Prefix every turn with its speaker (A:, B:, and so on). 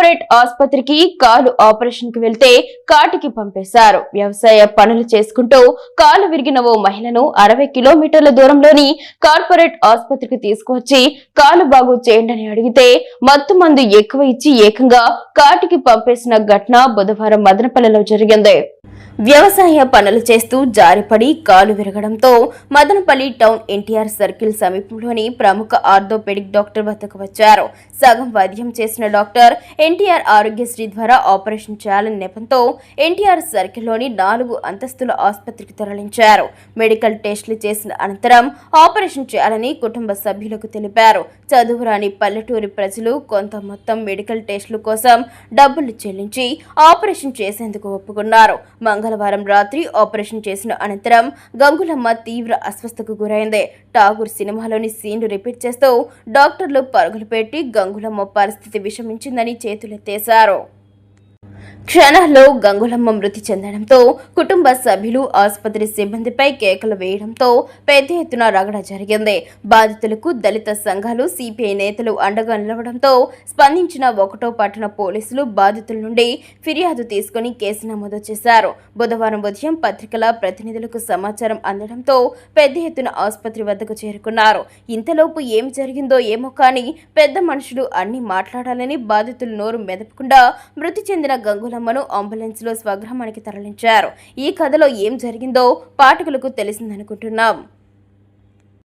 A: Corporate ఆసుపత్రికి కాలు operation కు వెళ్తే కాటికి పంపేశారు. వ్యవసాయ పనులు చేసుకుంటూ కాలు విరిగిన ఓ మహిళను 60 కిలోమీటర్ల దూరంలోని కార్పొరేట్ ఆసుపత్రికి తీసుకువచ్చి కాలు బాగు చేయండి అడిగితే మత్తు మందు ఎక్కువ ఇచ్చి ఏకంగా కాటికి పంపేసిన ఘటన బుధవారం మదనపల్లెలో జరిగింది. వ్యవసాయ పనులు చేస్తూ జారిపడి కాలు విరగడంతో మదనపల్లి టౌన్ ఎన్టీఆర్ సర్కిల్ సమీపంలోని ప్రముఖ ఆర్థోపెడిక్ డాక్టర్ వద్దకు వచ్చారు. సగం వైద్యం చేసిన డాక్టర్ ఎన్టీఆర్ ఆరోగ్యశ్రీ ద్వారా ఆపరేషన్ చేయాలని నెపంతో ఎన్టీఆర్ సర్కిల్లోని 4 అంతస్తుల ఆసుపత్రికి తరలించారు. మెడికల్ టెస్టులు చేసిన అనంతరం ఆపరేషన్ చేయాలని కుటుంబ సభ్యులకు తెలిపారు. చదువురాని పల్లెటూరి ప్రజలు కొంత మొత్తం మెడికల్ టెస్టుల కోసం డబ్బులు చెల్లించి ఆపరేషన్ చేసేందుకు ఒప్పుకున్నారు. మంగళవారం రాత్రి ఆపరేషన్ చేసిన అనంతరం గంగులమ్మ తీవ్ర అస్వస్థకు గురైంది. ఠాగూర్ సినిమాలోని సీన్లు రిపీట్ చేస్తూ డాక్టర్లు పరుగులు పెట్టి గంగులమ్మ పరిస్థితి విషమించిందని చేతులెత్తేశారు. క్షణాల్లో గంగులమ్మ మృతి చెందడంతో కుటుంబ సభ్యులు ఆసుపత్రి సిబ్బందిపై కేకలు వేయడంతో పెద్ద ఎత్తున రగడ జరిగింది. బాధితులకు దళిత సంఘాలు, సిపిఐ నేతలు అండగా నిలవడంతో స్పందించిన 1వ పట్టణ పోలీసులు బాధితుల నుండి ఫిర్యాదు తీసుకుని కేసు నమోదు చేశారు. బుధవారం ఉదయం పత్రికల ప్రతినిధులకు సమాచారం అందడంతో పెద్ద ఎత్తున ఆసుపత్రి వద్దకు చేరుకున్నారు. ఇంతలోపు ఏమి జరిగిందో ఏమో కానీ పెద్ద మనుషులు అన్ని మాట్లాడాలని బాధితులు నోరు మెదపకుండా మృతి చెందిన గంగులమ్మను అంబులెన్స్ లో స్వగ్రామానికి తరలించారు. ఈ కథలో ఏం జరిగిందో పాఠకులకు తెలిసిందనుకుంటున్నాం.